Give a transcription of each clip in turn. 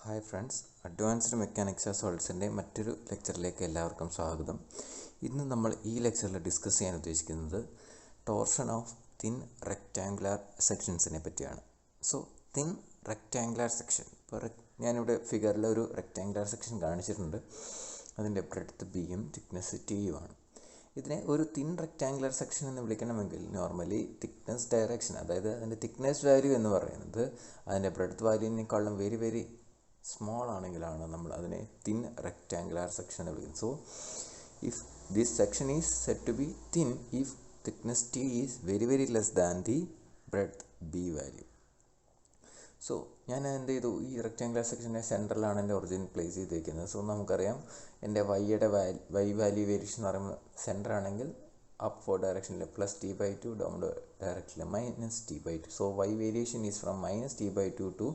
Hi friends, advanced mechanics സോൾസിൻ്റെ മറ്റൊരു ലെക്ചറിലേക്ക് എല്ലാവർക്കും സ്വാഗതം. ഇന്ന് നമ്മൾ ഈ ലെക്ചറിൽ ഡിസ്കസ് ചെയ്യാൻ ഉദ്ദേശിക്കുന്നത് ടോർഷൻ ഓഫ് തിൻ റെക്റ്റാങ്കുലർ സെക്ഷൻസിനെ പറ്റിയാണ്. സോ തിൻ റെക്റ്റാങ്കുലർ സെക്ഷൻ, ഇപ്പോൾ ഞാനിവിടെ ഫിഗറിൽ ഒരു റെക്റ്റാങ്കുലർ സെക്ഷൻ കാണിച്ചിട്ടുണ്ട്. അതിൻ്റെ ബ്രെഡ്ത്ത് ബിയും തിക്നെസ് ടിയുമാണ്. ഇതിനെ ഒരു തിൻ റെക്റ്റാങ്കുലർ സെക്ഷൻ എന്ന് വിളിക്കണമെങ്കിൽ നോർമലി തിക്നെസ് ഡയറക്ഷൻ, അതായത് അതിൻ്റെ തിക്നെസ് വാല്യൂ എന്ന് പറയുന്നത് അതിൻ്റെ ബ്രെഡ്ത്ത് വാല്യൂവിനേക്കാളും വെരി സ്മോൾ ആണെങ്കിലാണ് നമ്മൾ അതിനെ തിൻ റെക്റ്റാങ്കുലർ സെക്ഷൻ എന്ന് വിളിക്കുന്നത്. So if this section is set to be thin if thickness T is very less than the breadth B value. സോ ഞാൻ എന്ത് ചെയ്തു, ഈ റെക്റ്റാങ്കുലർ സെക്ഷൻ്റെ സെൻറ്ററിലാണ് എൻ്റെ ഒറിജിൻ പ്ലേസ് ചെയ്തിരിക്കുന്നത്. സോ നമുക്കറിയാം എൻ്റെ വൈയുടെ വൈ വാല്യൂ വേരിയേഷൻ എന്ന് പറയുമ്പോൾ സെൻറ്റർ ആണെങ്കിൽ up for direction plus t by 2, down direction minus t by 2. So y variation is from minus t by 2 to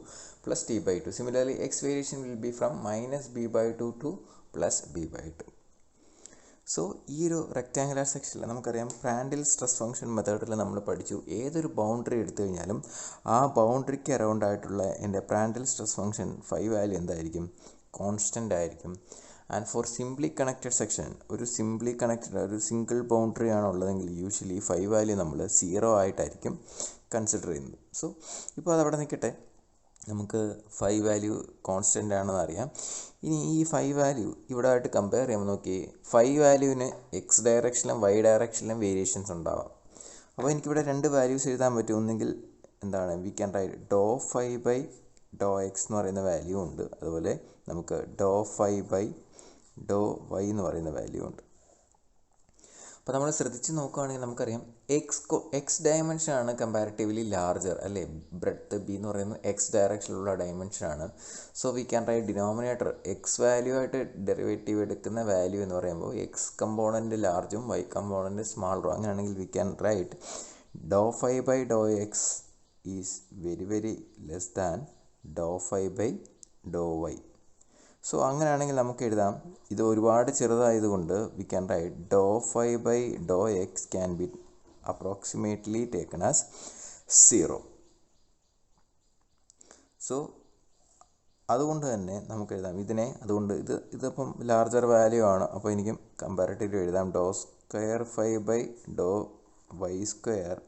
plus t by 2. Similarly, x variation will be from minus b by 2 to plus b by 2. So ഈ ഒരു rectangular സെക്ഷനിൽ നമുക്കറിയാം പ്രാൻഡിൽ stress function മെത്തേഡിൽ നമ്മൾ പഠിച്ചു, ഏതൊരു boundary എടുത്തു കഴിഞ്ഞാലും ആ ബൗണ്ടറിക്ക് അറൗണ്ട് ആയിട്ടുള്ള എൻ്റെ Prandtl stress function phi value എന്തായിരിക്കും, കോൺസ്റ്റൻ്റ് ആയിരിക്കും. And for simply connected section, ഒരു സിംപ്ലി കണക്റ്റഡ് ഒരു സിംഗിൾ ബൗണ്ടറി ആണുള്ളതെങ്കിൽ യൂഷ്വലി ഫൈ വാല്യൂ നമ്മൾ 0 ആയിട്ടായിരിക്കും കൺസിഡർ ചെയ്യുന്നത്. സോ ഇപ്പോൾ അതവിടെ നിൽക്കട്ടെ, നമുക്ക് ഫൈ വാല്യൂ കോൺസ്റ്റൻ്റ് ആണെന്ന് അറിയാം. ഇനി ഈ ഫൈ വാല്യൂ ഇവിടെ ആയിട്ട് കമ്പയർ ചെയ്യുമ്പോൾ നോക്കി, ഫൈ വാല്യൂവിന് എക്സ് ഡയറക്ഷനിലും വൈ ഡയറക്ഷനിലും വേരിയേഷൻസ് ഉണ്ടാവാം. അപ്പോൾ എനിക്കിവിടെ രണ്ട് വാല്യൂസ് എഴുതാൻ പറ്റും. ഒന്നെങ്കിൽ എന്താണ്, we can write doh phi by doh X എന്ന് പറയുന്ന വാല്യൂ ഉണ്ട്, അതുപോലെ നമുക്ക് doh phi by doh Y എന്ന് പറയുന്ന വാല്യൂ ഉണ്ട്. അപ്പോൾ നമ്മൾ ശ്രദ്ധിച്ച് നോക്കുകയാണെങ്കിൽ നമുക്കറിയാം എക്സ് ഡയമെൻഷനാണ് കമ്പാരിറ്റീവ്ലി ലാർജർ അല്ലേ. ബ്രെഡ്ത്ത് ബി എന്ന് പറയുന്നത് എക്സ് ഡയറക്ഷനിലുള്ള ഡയമെൻഷനാണ്. So we can write denominator X value ആയിട്ട് ഡെറിവേറ്റീവ് എടുക്കുന്ന വാല്യൂ എന്ന് പറയുമ്പോൾ എക്സ് കമ്പോണൻറ്റ് ലാർജും വൈ കമ്പോണൻറ്റ് സ്മാളറും. അങ്ങനെയാണെങ്കിൽ we can write doh phi by doh X is very less than doh phi by doh Y. So അങ്ങനെയാണെങ്കിൽ നമുക്ക് എഴുതാം, ഇത് ഒരുപാട് ചെറുതായതുകൊണ്ട് we can write doh phi by doh X can be approximately taken as 0. So അതുകൊണ്ട് തന്നെ നമുക്ക് എഴുതാം ഇതിനെ, അതുകൊണ്ട് ഇതിപ്പം ലാർജർ വാല്യൂ ആണ്. അപ്പോൾ എനിക്കും കമ്പാരിറ്റീവ് എഴുതാം doh square phi by doh Y square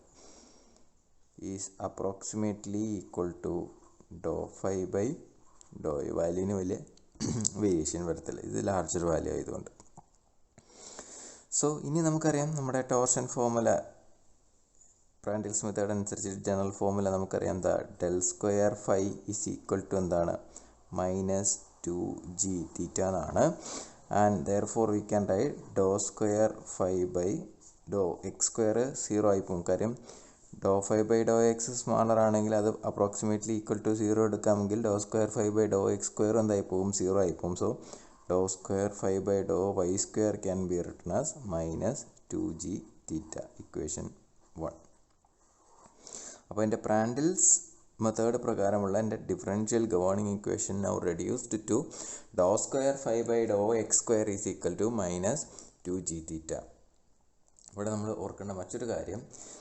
is approximately equal to doh phi by doh വാല്യൂവിന് വലിയ വേരിയേഷൻ വരത്തില്ല, ഇത് ലാർജർ വാല്യൂ ആയതുകൊണ്ട്. സോ ഇനി നമുക്കറിയാം നമ്മുടെ ടോർഷൻ ഫോർമുല, പ്രാൻഡിൽസ് മെത്തേഡ് അനുസരിച്ച് ജനറൽ ഫോർമുല നമുക്കറിയാം എന്താ, del square phi is equal to എന്താണ്, മൈനസ് 2g തീറ്റ എന്നാണ്. And therefore we can write doh square phi by doh X square 0 ആയി പോകും. കാര്യം doh phi by doh X smaller ആണെങ്കിൽ അത് അപ്രോക്സിമേറ്റ്ലി ഈക്വൽ ടു 0 എടുക്കാമെങ്കിൽ doh square phi by doh X square എന്തായി പോകും, 0 ആയി പോകും. So doh square phi by doh Y square can be written as minus 2g theta, equation 1. അപ്പോൾ എൻ്റെ Prandtl's method പ്രകാരമുള്ള എൻ്റെ differential governing equation now reduced to doh square phi by doh X square is equal to minus 2g theta. ഇവിടെ നമ്മൾ ഓർക്കേണ്ട മറ്റൊരു കാര്യം,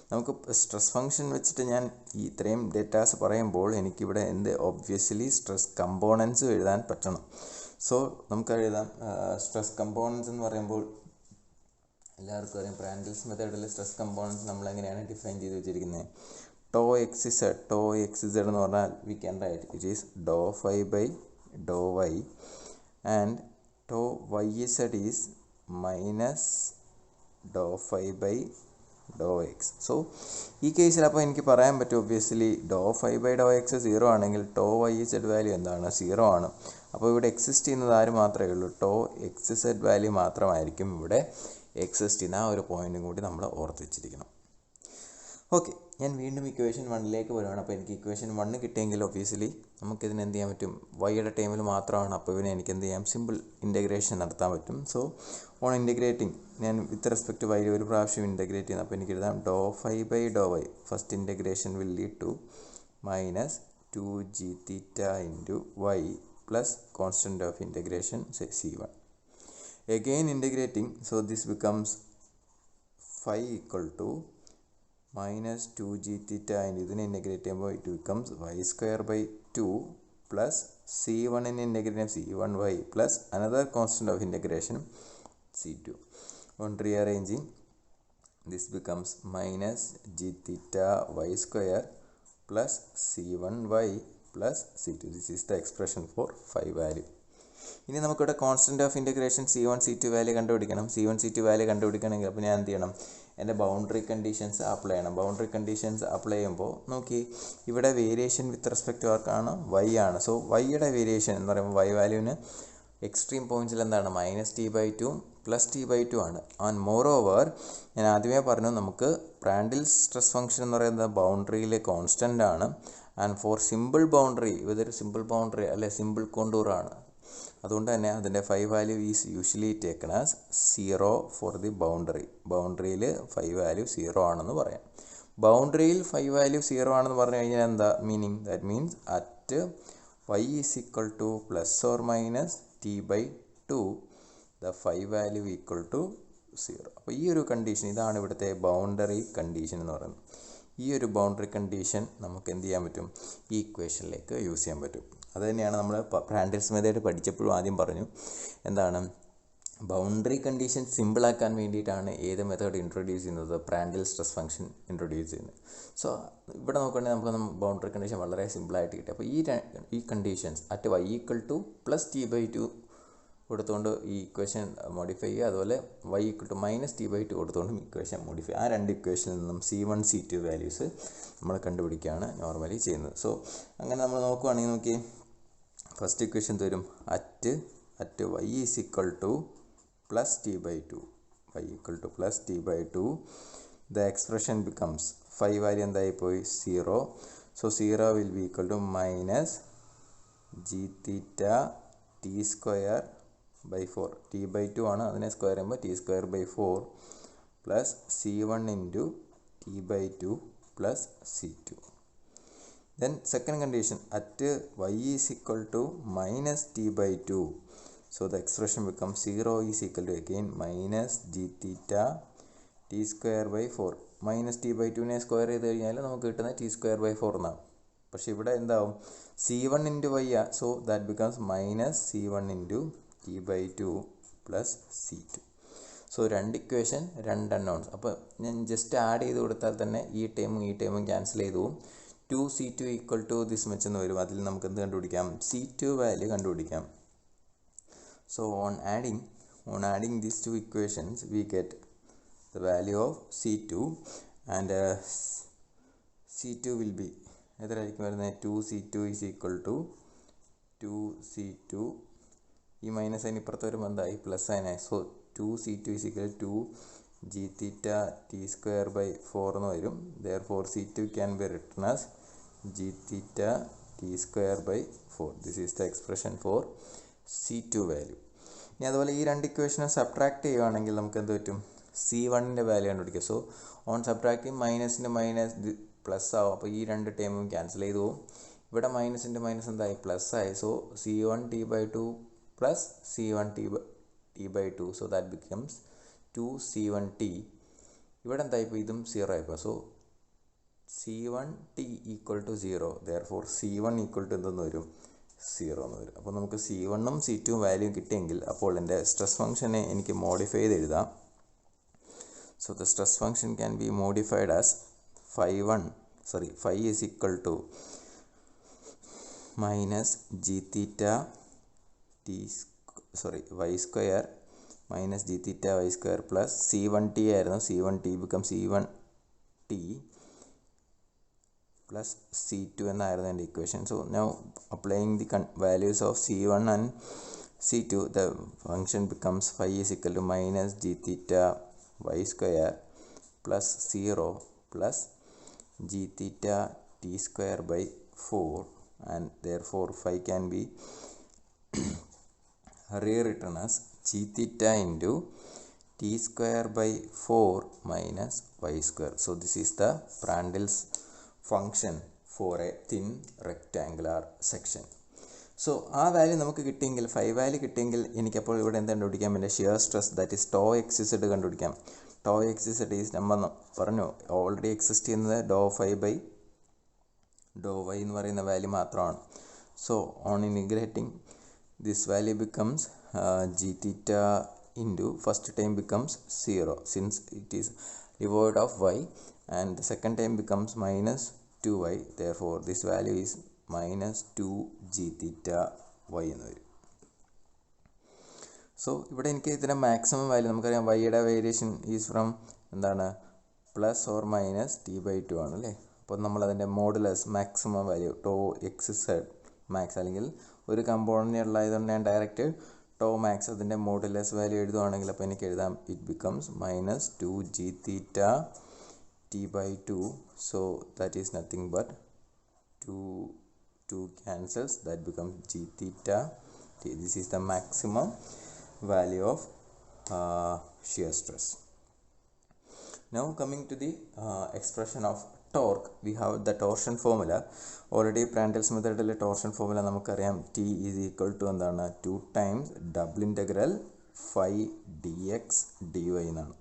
നമുക്ക് സ്ട്രെസ് ഫംഗ്ഷൻ വെച്ചിട്ട് ഞാൻ ഈ ഇത്രയും ഡേറ്റാസ് പറയുമ്പോൾ എനിക്കിവിടെ ഒബ്വിയസ്ലി സ്ട്രെസ് കമ്പോണൻസ് എഴുതാൻ പറ്റണം. സോ നമുക്ക് എഴുതാം സ്ട്രെസ് കമ്പോണൻസ് എന്ന് പറയുമ്പോൾ എല്ലാവർക്കും അറിയാം, പ്രാൻഡിൽസ് മെത്തേഡിൽ സ്ട്രെസ് കമ്പോണൻസ് നമ്മൾ എങ്ങനെയാണ് ഡിഫൈൻ ചെയ്ത് വെച്ചിരിക്കുന്നത്. ടോ എക്സ് ഇസഡ് എന്ന് പറഞ്ഞാൽ we can write it is doh phi by doh y and tau y z is minus doh phi by doh x. So ഈ കേസിൽ അപ്പോൾ എനിക്ക് പറയാൻ പറ്റും obviously doh phi by doh x 0 ആണെങ്കിൽ to Y Z value എന്താണ്, 0 ആണ്. അപ്പോൾ ഇവിടെ എക്സിസ്റ്റ് ചെയ്യുന്നത് ആര് മാത്രമേ ഉള്ളൂ, ടോ എക്സ് സെഡ് വാല്യൂ മാത്രമായിരിക്കും ഇവിടെ എക്സിസ്റ്റ് ചെയ്യുന്ന ആ ഒരു പോയിന്റും കൂടി നമ്മൾ ഓർത്ത് വെച്ചിരിക്കണം. ഓക്കെ, ഞാൻ വീണ്ടും ഇക്വേഷൻ 1ലേക്ക് വരുവാണ്. അപ്പോൾ എനിക്ക് ഇക്വേഷൻ 1 കിട്ടിയെങ്കിൽ ഒബ്വിയസ്ലി നമുക്കിതിന് എന്ത് ചെയ്യാൻ പറ്റും, വൈയുടെ ടൈമിൽ മാത്രമാണ്. അപ്പോൾ ഇതിനെ എനിക്ക് എന്ത് ചെയ്യാം, സിമ്പിൾ ഇൻ്റഗ്രേഷൻ നടത്താൻ പറ്റും. സോ ഓൺ ഇൻ്റഗ്രേറ്റിംഗ് ഞാൻ വിത്ത് റെസ്പെക്ട് വൈ ഒരു പ്രാവശ്യം ഇൻ്റഗ്രേറ്റ് ചെയ്യുന്നത്. അപ്പോൾ എനിക്ക് എഴുതാം doh phi by doh Y, first integration will lead to minus 2g theta into Y plus constant of integration c1. Again integrating, so this becomes phi equal to minus 2g theta, and ഇതിനെ integrate ചെയ്യുമ്പോൾ it becomes y square by 2 plus c1 in integration c1y plus another constant of integration c2. On rearranging, this becomes minus g theta y square plus c1y plus c2. This is the expression for phi value. ഇനി നമുക്കിവിടെ constant of integration c1 c2 value കണ്ടുപിടിക്കണം. c1 c2 value കണ്ടുപിടിക്കണമെങ്കിൽ അപ്പോൾ ഞാൻ എന്ത് ചെയ്യണം, എൻ്റെ boundary conditions apply ചെയ്യണം. Boundary conditions apply ചെയ്യുമ്പോൾ നോക്കി, ഇവിടെ വേരിയേഷൻ വിത്ത് റെസ്പെക്റ്റ് ആർക്കാണ്, y ആണ്. സോ വൈയുടെ വേരിയേഷൻ എന്ന് പറയുമ്പോൾ y വാല്യൂവിന് എക്സ്ട്രീം പോയിൻറ്റ്സിൽ എന്താണ്, -t/2 +t/2 ആണ്. ആൻഡ് മോർ ഓവർ ഞാൻ ആദ്യമേ പറഞ്ഞു, നമുക്ക് പ്രാൻഡിൽസ് സ്ട്രെസ് ഫംഗ്ഷൻ എന്ന് പറയുന്നത് ബൗണ്ടറിയിലെ കോൺസ്റ്റൻ്റ് ആണ്. ആൻഡ് ഫോർ സിമ്പിൾ ബൗണ്ടറി, ഇതൊരു സിമ്പിൾ ബൗണ്ടറി അല്ലെ സിമ്പിൾ കോണ്ടൂറാണ്. അതുകൊണ്ട് തന്നെ അതിൻ്റെ phi value is usually taken as 0 for the boundary. ബൗണ്ടറിയിൽ ഫൈ വാല്യൂ 0 ആണെന്ന് പറയാം. ബൗണ്ടറിയിൽ ഫൈ വാല്യൂ 0 ആണെന്ന് പറഞ്ഞു കഴിഞ്ഞാൽ എന്താ meaning? That means at y is equal to +or-t/2 the phi value equal to 0. അപ്പോൾ ഈ ഒരു കണ്ടീഷൻ, ഇതാണ് ഇവിടുത്തെ ബൗണ്ടറി കണ്ടീഷൻ എന്ന് പറയുന്നത്. ഈ ഒരു ബൗണ്ടറി കണ്ടീഷൻ നമുക്ക് എന്ത് ചെയ്യാൻ പറ്റും, ഈ ഇക്വേഷനിലേക്ക് യൂസ് ചെയ്യാൻ പറ്റും. അത് തന്നെയാണ് നമ്മൾ പ്രാൻഡിൽസ് മെത്തേഡ് പഠിച്ചപ്പോഴും ആദ്യം പറഞ്ഞു, എന്താണ് ബൗണ്ടറി കണ്ടീഷൻ സിമ്പിളാക്കാൻ വേണ്ടിയിട്ടാണ് ഏത് മെത്തേഡ് ഇൻട്രൊഡ്യൂസ് ചെയ്യുന്നത്, പ്രാൻഡിൽ സ്ട്രെസ് ഫംഗ്ഷൻ ഇൻട്രൊഡ്യൂസ് ചെയ്യുന്നത്. സോ ഇവിടെ നോക്കുകയാണെങ്കിൽ നമുക്ക് ബൗണ്ടറി കണ്ടീഷൻ വളരെ സിമ്പിളായിട്ട് കിട്ടും. അപ്പോൾ ഈ conditions at y equal to +t/2 കൊടുത്തുകൊണ്ട് ഈ ഇക്വേഷൻ മോഡിഫൈ ചെയ്യുക, അതുപോലെ y ഈക്വൽ ടു -t/2 കൊടുത്തുകൊണ്ടും ഇക്വേഷൻ മോഡിഫൈ. ആ രണ്ട് ഇക്വേഷനിൽ നിന്നും c1 c2 വാല്യൂസ് നമ്മൾ കണ്ടുപിടിക്കുകയാണ് നോർമലി ചെയ്യുന്നത്. സോ അങ്ങനെ നമ്മൾ നോക്കുകയാണെങ്കിൽ നോക്കി, ഫസ്റ്റ് ഇക്വേഷൻ തരും at y is equal to +t/2, y equal to +t/2 the expression becomes phi value എന്തായിപ്പോയി 0. So 0 will be equal to -g theta t²/4. t/2 ആണ്, അതിനെ സ്ക്വയർ ചെയ്യുമ്പോൾ t²/4 plus c1 into t/2 plus c2. Then second condition at y is equal to -t/2. So the expression becomes 0 is equal to again -g theta t²/4. -t/2 നെ square ചെയ്ത് കഴിഞ്ഞാൽ നമുക്ക് കിട്ടുന്നത് t²/4 എന്നാണ്. പക്ഷേ ഇവിടെ എന്താവും, c1 into y, so that becomes -c1 into t/2 plus c2. So രണ്ട് ഇക്വേഷൻ, രണ്ട് അൺനോൺസ്. അപ്പോൾ ഞാൻ ജസ്റ്റ് ആഡ് ചെയ്ത് കൊടുത്താൽ തന്നെ ഈ ടേമും ക്യാൻസൽ ചെയ്തു പോകും. 2c2 equal to this much എന്ന് വരും. അതിൽ നമുക്ക് എന്ത് കണ്ടുപിടിക്കാം, c2 വാല്യൂ കണ്ടുപിടിക്കാം. So on adding these two equations we get the value of c2 and c2 will be എത്രയായിരിക്കും വരുന്നത്, 2c2 is equal to 2c2, ഈ മൈനസ് അതിന് ഇപ്പുറത്ത് വരുമ്പോൾ എന്തായി, പ്ലസ് അതിനായി. So 2c2 is equal to g theta t²/4 എന്ന് വരും. therefore c2 can be written as g theta t²/4. this is the expression for c2 value. ഇനി അതുപോലെ ഈ രണ്ട് ഇക്വേഷനെ സബ്ട്രാക്ട് ചെയ്യുകയാണെങ്കിൽ നമുക്ക് എന്ത് പറ്റും, c1ൻ്റെ വാല്യൂ കണ്ടുപിടിക്കുക. സോ ഓൺ സബ്ട്രാക്റ്റിംഗ് മൈനസിൻ്റെ മൈനസ് പ്ലസ് ആവും. അപ്പോൾ ഈ രണ്ട് ടേമും ക്യാൻസൽ ചെയ്തു പോകും. ഇവിടെ മൈനസിൻ്റെ മൈനസ് എന്തായി, പ്ലസ് ആയി. So c1 t/2 plus c1 t/2. So that becomes 2c1t. ഇവിടെ എന്തായിപ്പോൾ, ഇതും 0 ആയിപ്പോൾ. So c1t equal to 0. therefore c1 equal to എന്തെന്ന് വരും, 0 എന്ന് വരും. അപ്പോൾ നമുക്ക് c1ഉം c2ഉം വാല്യൂ കിട്ടിയെങ്കിൽ അപ്പോൾ എൻ്റെ സ്ട്രെസ് ഫംഗ്ഷനെ എനിക്ക് മോഡിഫൈ ചെയ്ത് എഴുതാം. So the stress function can be modified as phi is equal to -g theta y square minus g theta y square plus c1t ആയിരുന്നു. c1t becomes c1t plus c2 എന്നായിരുന്നു എൻ്റെ equation. So now applying the values of c1 and c2, the function becomes phi is equal to -g theta y square plus 0 plus g theta t²/4, and therefore phi can be rewritten as g theta into t²/4 minus y square. So this is the Prandtls function for a thin rectangular section. So ആ value നമുക്ക് കിട്ടിയെങ്കിൽ, phi value കിട്ടിയെങ്കിൽ എനിക്കപ്പോൾ ഇവിടെ എന്താ കണ്ടുപിടിക്കാം, എൻ്റെ shear stress that is to XZ കണ്ടുപിടിക്കാം. To XZ is നമ്മൾ പറഞ്ഞു ഓൾറെഡി എക്സിസ്റ്റ് ചെയ്യുന്നത് ∂φ/∂y എന്ന് പറയുന്ന വാല്യൂ മാത്രമാണ്. So on integrating, this value becomes g theta into first term becomes 0 since it is devoid of y, and the second term becomes minus 2y. Therefore this value is minus 2 g theta y എന്ന് വരും. So ഇവിടെ എനിക്ക് ഇതിൻ്റെ maximum value നമുക്കറിയാം, വൈയുടെ variation is from എന്താണ് plus or minus t/2 ആണ് അല്ലേ. അപ്പോൾ നമ്മളതിൻ്റെ modulus maximum value tau x z max, അല്ലെങ്കിൽ ഒരു കമ്പോണൻ്റ് ഉള്ളതുകൊണ്ട് ഞാൻ ഡയറക്റ്റ് ടോ മാക്സ് അതിൻ്റെ മോഡുലസ് വാല്യൂ എഴുതുവാണെങ്കിൽ അപ്പോൾ എനിക്ക് എഴുതാം it becomes minus 2 g theta t/2. So that is nothing but 2 cancels, that becomes g theta t. This is the maximum value of shear stress. Now coming to the expression of torque, we have the torsion formula. Already Prandtls method torsion formula നമുക്കറിയാം, T is equal to എന്താണ് 2 times double integral phi dx dy എന്നാണ്.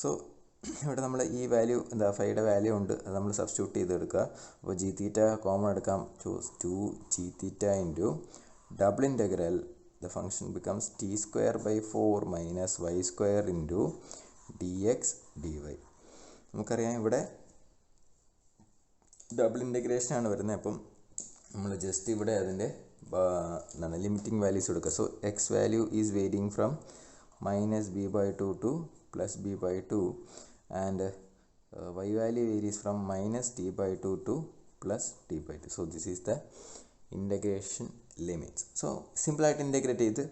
So ഇവിടെ നമ്മൾ ഈ value എന്താ ഫൈയുടെ value ഉണ്ട്, അത് നമ്മൾ സബ്സ്റ്റിറ്റ്യൂട്ട് ചെയ്തെടുക്കുക. അപ്പോൾ ജി തീറ്റ കോമൺ എടുക്കാം, choose 2 g theta into double integral the function becomes t square by 4 minus y square into dx dy. നമുക്കറിയാം ഇവിടെ ഡബിൾ ഇൻറ്റഗ്രേഷൻ ആണ് വരുന്നത്. അപ്പം നമ്മൾ ജസ്റ്റ് ഇവിടെ അതിൻ്റെ എന്താണ് ലിമിറ്റിംഗ് വാല്യൂസ് കൊടുക്കുക. So X value is varying from minus b/2 to plus b/2, and y value varies from minus t/2 to plus t/2. So this is the integration limits. So simple ആയിട്ട് integrate ചെയ്ത്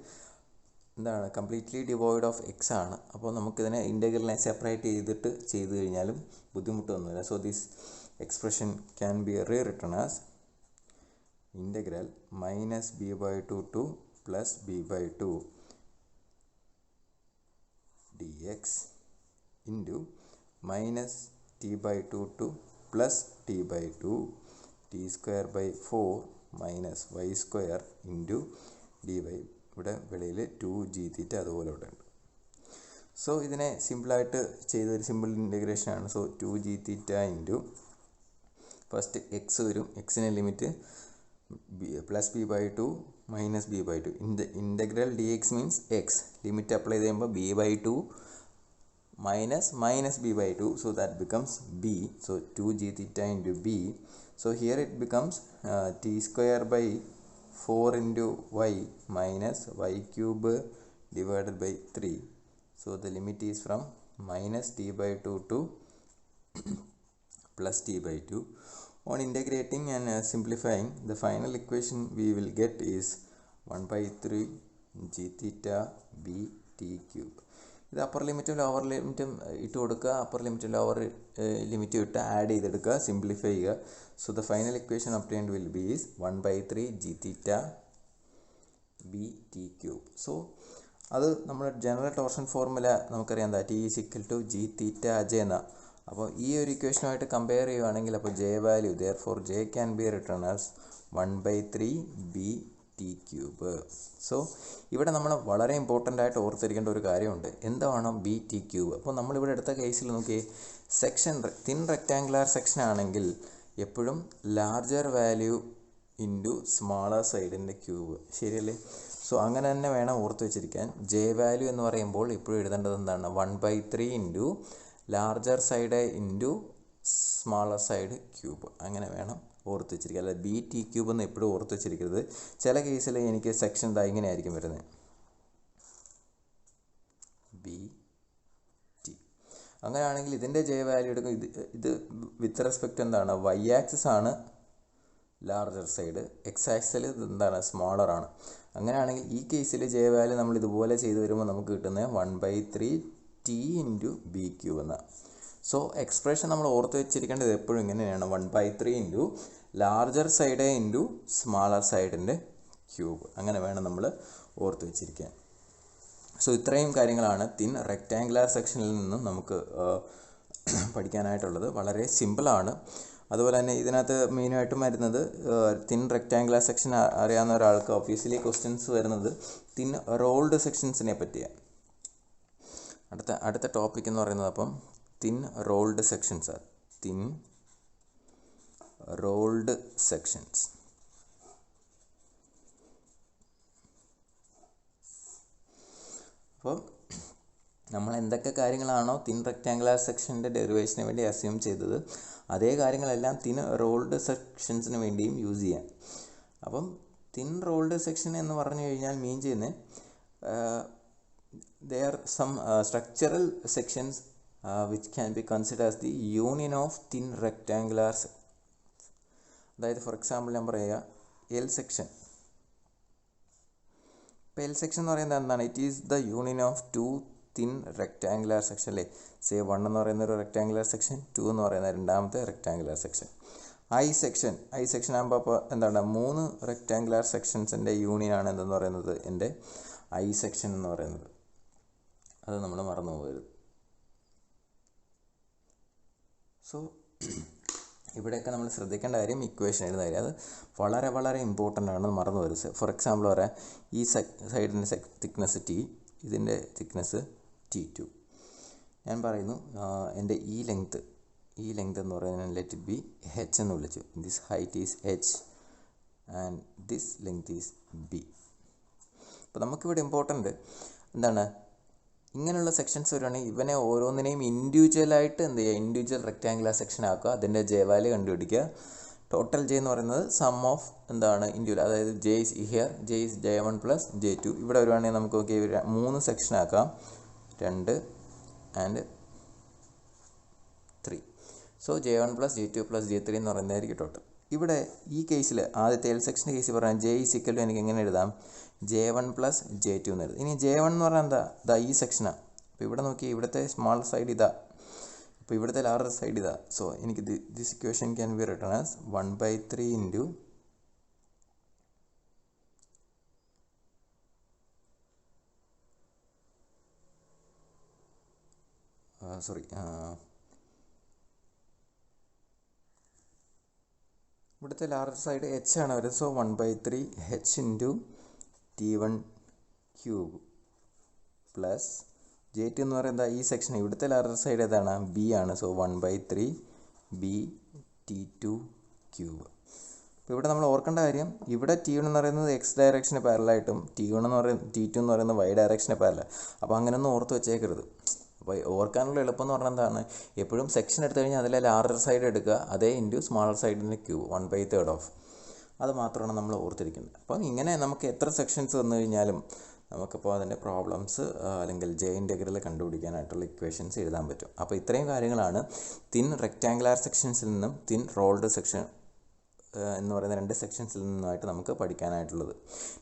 എന്താണ് completely devoid of X ആണ്. അപ്പോൾ നമുക്കിതിനെ ഇൻറ്റഗ്രലിനെ separate ചെയ്തിട്ട് ചെയ്ത് കഴിഞ്ഞാലും ബുദ്ധിമുട്ടൊന്നുമില്ല. So this expression can be rewritten as integral minus b/2 to plus b/2 dx into minus t/2 to plus t/2 t square by 4 minus y square into dy. ഇവിടെ വെളിയിൽ 2 g theta അതുപോലെ ഇവിടെ ഉണ്ട്. So ഇതിനെ സിമ്പിളായിട്ട് ചെയ്തൊരു simple integration ആണ്. So 2 g theta into first X വരും, എക്സിനെ limit plus b/2 minus b/2 integral D X means X, limit apply ചെയ്യുമ്പോൾ b/2 minus b/2, so that becomes b. So 2 g theta into b. So here it becomes t square by 4 into y minus y cube divided by 3. So the limit is from minus t/2 to plus t/2. On integrating and simplifying, the final equation we will get is 1/3 g theta b t cube. ഇത് upper ലിമിറ്റും lower ലിമിറ്റും ഇട്ട് കൊടുക്കുക, upper ലിമിറ്റും lower ലിമിറ്റും ഇട്ട് add ചെയ്തെടുക്കുക, simplify ചെയ്യുക. So the final equation obtained will be is 1/3 g theta b t cube. So അത് നമ്മുടെ ജനറൽ ടോർഷൻ ഫോർമുല നമുക്കറിയാം എന്താ, T is equal to G theta J എന്ന. അപ്പോൾ ഈ ഒരു ഇക്വേഷനുമായിട്ട് കമ്പയർ ചെയ്യുകയാണെങ്കിൽ അപ്പോൾ J value therefore J can be written as 1/3 b t cube. So ഇവിടെ നമ്മൾ വളരെ ഇമ്പോർട്ടൻ്റ് ആയിട്ട് ഓർത്തിരിക്കേണ്ട ഒരു കാര്യമുണ്ട്, എന്താണ് ബി ടി ക്യൂബ്. അപ്പോൾ നമ്മളിവിടെ എടുത്ത കേസിൽ നോക്കി, സെക്ഷൻ തിൻ റെക്റ്റാങ്കുലർ സെക്ഷൻ ആണെങ്കിൽ എപ്പോഴും ലാർജർ വാല്യൂ ഇൻറ്റു സ്മാളർ സൈഡിൻ്റെ ക്യൂബ്, ശരിയല്ലേ? സോ അങ്ങനെ തന്നെ വേണം ഓർത്ത് വെച്ചിരിക്കാൻ. ജെ വാല്യൂ എന്ന് പറയുമ്പോൾ ഇപ്പോഴും എഴുതേണ്ടത് എന്താണ്, 1/3 into larger side into smaller side cube, അങ്ങനെ വേണം ഓർത്ത് വെച്ചിരിക്കുക. അല്ല ബി ടി ക്യൂബ് എന്ന് എപ്പോഴും ഓർത്ത് വെച്ചിരിക്കരുത്. ചില കേസിൽ എനിക്ക് സെക്ഷൻ ഇങ്ങനെ ആയിരിക്കും വരുന്നത്, ബി ടി. അങ്ങനെയാണെങ്കിൽ ഇതിൻ്റെ ജെ വാല്യൂ എടുക്കും. ഇത് വിത്ത് റെസ്പെക്റ്റ് എന്താണ്, വൈ ആക്സിസ് ആണ് ലാർജർ സൈഡ്, എക്സ് ആക്സിൽ എന്താണ് സ്മോളർ ആണ്. അങ്ങനെയാണെങ്കിൽ ഈ കേസിൽ ജെ വാല്യൂ നമ്മൾ ഇതുപോലെ ചെയ്ത് വരുമ്പോൾ നമുക്ക് കിട്ടുന്നത് 1/3 ടി ഇൻറ്റു ബി ക്യൂബ് എന്നാണ്. സോ എക്സ്പ്രഷൻ നമ്മൾ ഓർത്ത് വെച്ചിരിക്കേണ്ടത് എപ്പോഴും ഇങ്ങനെയാണ്, 1/3 into larger side into smaller സൈഡിൻ്റെ ക്യൂബ്, അങ്ങനെ വേണം നമ്മൾ ഓർത്ത് വെച്ചിരിക്കാൻ. സോ ഇത്രയും കാര്യങ്ങളാണ് തിൻ റെക്റ്റാങ്കുലർ സെക്ഷനിൽ നിന്നും നമുക്ക് പഠിക്കാനായിട്ടുള്ളത്. വളരെ സിമ്പിളാണ്. അതുപോലെ തന്നെ ഇതിനകത്ത് മെയിനായിട്ടും വരുന്നത് തിൻ റെക്റ്റാങ്കുലർ സെക്ഷൻ അറിയാവുന്ന ഒരാൾക്ക് ഒബ്വിയസ്ലി ക്വസ്റ്റ്യൻസ് വരുന്നത് തിൻ റോൾഡ് സെക്ഷൻസിനെ പറ്റിയാണ്. അടുത്ത ടോപ്പിക് എന്ന് പറയുന്നത് അപ്പം thin rolled sections. Thin rolled sections അപ്പോൾ നമ്മൾ എന്തൊക്കെ കാര്യങ്ങളാണോ തിൻ റെക്റ്റാങ്കുലർ സെക്ഷൻ്റെ ഡെറിവേഷന് വേണ്ടി അസ്യൂം ചെയ്തത്, അതേ കാര്യങ്ങളെല്ലാം തിൻ റോൾഡ് സെക്ഷൻസിന് വേണ്ടിയും യൂസ് ചെയ്യാം. അപ്പം തിൻ റോൾഡ് സെക്ഷൻ എന്ന് പറഞ്ഞു കഴിഞ്ഞാൽ മീൻ ചെയ്യുന്നത് there are some structural sections which can be considered as the union of thin rectangular അതായത് ഫോർ എക്സാമ്പിൾ ഞാൻ പറയുക എൽ സെക്ഷൻ. ഇപ്പോൾ എൽ സെക്ഷൻ എന്ന് പറയുന്നത് എന്താണ്? It is the union of two thin rectangular section അല്ലേ. സേ 1 എന്ന് പറയുന്ന ഒരു റെക്റ്റാങ്കുലർ സെക്ഷൻ, 2 എന്ന് പറയുന്ന രണ്ടാമത്തെ റെക്റ്റാങ്കുലർ സെക്ഷൻ. ഐ സെക്ഷൻ ആകുമ്പോൾ അപ്പോൾ എന്താണ്? 3 റെക്റ്റാങ്കുലർ സെക്ഷൻസിൻ്റെ യൂണിയനാണ് എന്തെന്ന് പറയുന്നത് എൻ്റെ ഐ സെക്ഷൻ എന്ന് പറയുന്നത്. അത് നമ്മൾ മറന്നു പോകരുത്. സോ ഇവിടെയൊക്കെ നമ്മൾ ശ്രദ്ധിക്കേണ്ട കാര്യം ഇക്വേഷൻ എഴുതുന്ന കാര്യം, അത് വളരെ വളരെ ഇമ്പോർട്ടൻ്റ് ആണ്, മറന്നു പോകരുത്. ഫോർ എക്സാമ്പിൾ പറയാം, ഈ സൈഡിൻ്റെ തിക്നെസ് T, ഇതിൻ്റെ തിക്നെസ് T2. ഞാൻ പറയുന്നു എൻ്റെ ഈ ലെങ്ത് എന്ന് പറയുന്നത് ലെറ്റ് ഇറ്റ് ബി H എന്ന് വിളിച്ചു. This height is H and this length is B. അപ്പോൾ നമുക്കിവിടെ ഇമ്പോർട്ടൻ്റ് എന്താണ്? ഇങ്ങനെയുള്ള സെക്ഷൻസ് വരുവാണെങ്കിൽ ഇവനെ ഓരോന്നിനെയും ഇൻഡിവിജ്വലായിട്ട് എന്ത് ചെയ്യുക? ഇൻഡിവിജ്വൽ റെക്റ്റാങ്കുലർ സെക്ഷൻ ആക്കുക. അതിൻ്റെ ജെ വാല്യൂ കണ്ടുപിടിക്കുക. ടോട്ടൽ ജെ എന്ന് പറയുന്നത് സം ഓഫ് എന്താണ്? ഇൻഡിവിജ്വൽ, അതായത് J is here, J is J1 plus J2. ഇവിടെ വരുവാണെങ്കിൽ നമുക്ക് ഓക്കെ 3 സെക്ഷൻ ആക്കാം, 2 and 3. So J1 plus J2 plus J3 എന്ന് പറയുന്നതായിരിക്കും ടോട്ടൽ. ഇവിടെ ഈ കേസിൽ ആദ്യത്തെ എൽ സെക്ഷൻ്റെ കേസിൽ പറഞ്ഞാൽ ജെ ഈസ് ഈക്വൽ ടു എനിക്ക് എങ്ങനെ എഴുതാം? J1 പ്ലസ് J2 എന്ന് എഴുതും. ഇനി J1 എന്ന് പറഞ്ഞാൽ എന്താ? ഇതാ ഈ സെക്ഷനാണ്. അപ്പോൾ ഇവിടെ നോക്കി, ഇവിടുത്തെ സ്മാൾ സൈഡ് ഇതാ, അപ്പോൾ ഇവിടുത്തെ ലാർജർ സൈഡ് ഇതാ. സോ എനിക്ക് this equation can be written as 1/3 into ഇവിടുത്തെ ലാർജർ സൈഡ് H ആണ് വരുന്നത്. So 1/3 H into T1 cube plus J2 എന്ന് പറയുന്നത് ഈ സെക്ഷൻ, ഇവിടുത്തെ ലാർജർ സൈഡ് ഏതാണ്? B ആണ്. So 1/3 B T2 cube. അപ്പോൾ ഇവിടെ നമ്മൾ ഓർക്കേണ്ട കാര്യം, ഇവിടെ T1 എന്ന് പറയുന്നത് എക്സ് ഡയറക്ഷന് പാരലായിട്ടും T2 എന്ന് പറയുന്നത് വൈ ഡയറക്ഷന് പാരല. അപ്പോൾ അങ്ങനെയൊന്നും ഓർത്ത് വെച്ചേക്കരുത്. അപ്പോൾ ഓർക്കാനുള്ള എളുപ്പം എന്ന് പറഞ്ഞാൽ എന്താണ്? എപ്പോഴും സെക്ഷൻ എടുത്തു കഴിഞ്ഞാൽ അതിലെ ലാർജർ സൈഡ് എടുക്കുക, അതേ ഇൻറ്റു സ്മാളർ സൈഡിൻ്റെ ക്യൂബ് 1/3 ഓഫ്. അത് മാത്രമാണ് നമ്മൾ ഓർത്തിരിക്കുന്നത്. അപ്പം ഇങ്ങനെ നമുക്ക് എത്ര സെക്ഷൻസ് വന്നു കഴിഞ്ഞാലും നമുക്കിപ്പോൾ അതിൻ്റെ പ്രോബ്ലംസ് അല്ലെങ്കിൽ ജെ ഇൻ്റഗ്രൽ കണ്ടുപിടിക്കാനായിട്ടുള്ള ഇക്വേഷൻസ് എഴുതാൻ പറ്റും. അപ്പോൾ ഇത്രയും കാര്യങ്ങളാണ് തിൻ റെക്റ്റാങ്കുലർ സെക്ഷൻസിൽ നിന്നും തിൻ റോൾഡ് സെക്ഷൻ എന്ന് പറയുന്ന 2 സെക്ഷൻസിൽ നിന്നുമായിട്ട് നമുക്ക് പഠിക്കാനായിട്ടുള്ളത്.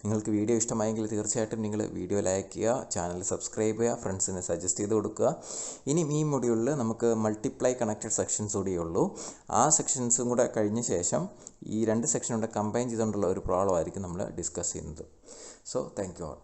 നിങ്ങൾക്ക് വീഡിയോ ഇഷ്ടമായെങ്കിൽ തീർച്ചയായിട്ടും നിങ്ങൾ വീഡിയോ ലൈക്ക് ചെയ്യുക, ചാനൽ സബ്സ്ക്രൈബ് ചെയ്യുക, ഫ്രണ്ട്സിന് സജസ്റ്റ് ചെയ്ത് കൊടുക്കുക. ഇനി ഈ മൊഡ്യൂളിൽ നമുക്ക് മൾട്ടിപ്ലൈ കണക്റ്റഡ് സെക്ഷൻസ് കൂടിയുള്ളൂ. ആ സെക്ഷൻസും കൂടെ കഴിഞ്ഞ ശേഷം ഈ 2 സെക്ഷനും കൂടെ കമ്പൈൻ ചെയ്തുകൊണ്ടുള്ള ഒരു പ്രോബ്ലം ആയിരിക്കും നമ്മൾ ഡിസ്കസ് ചെയ്യുന്നത്. So thank you all.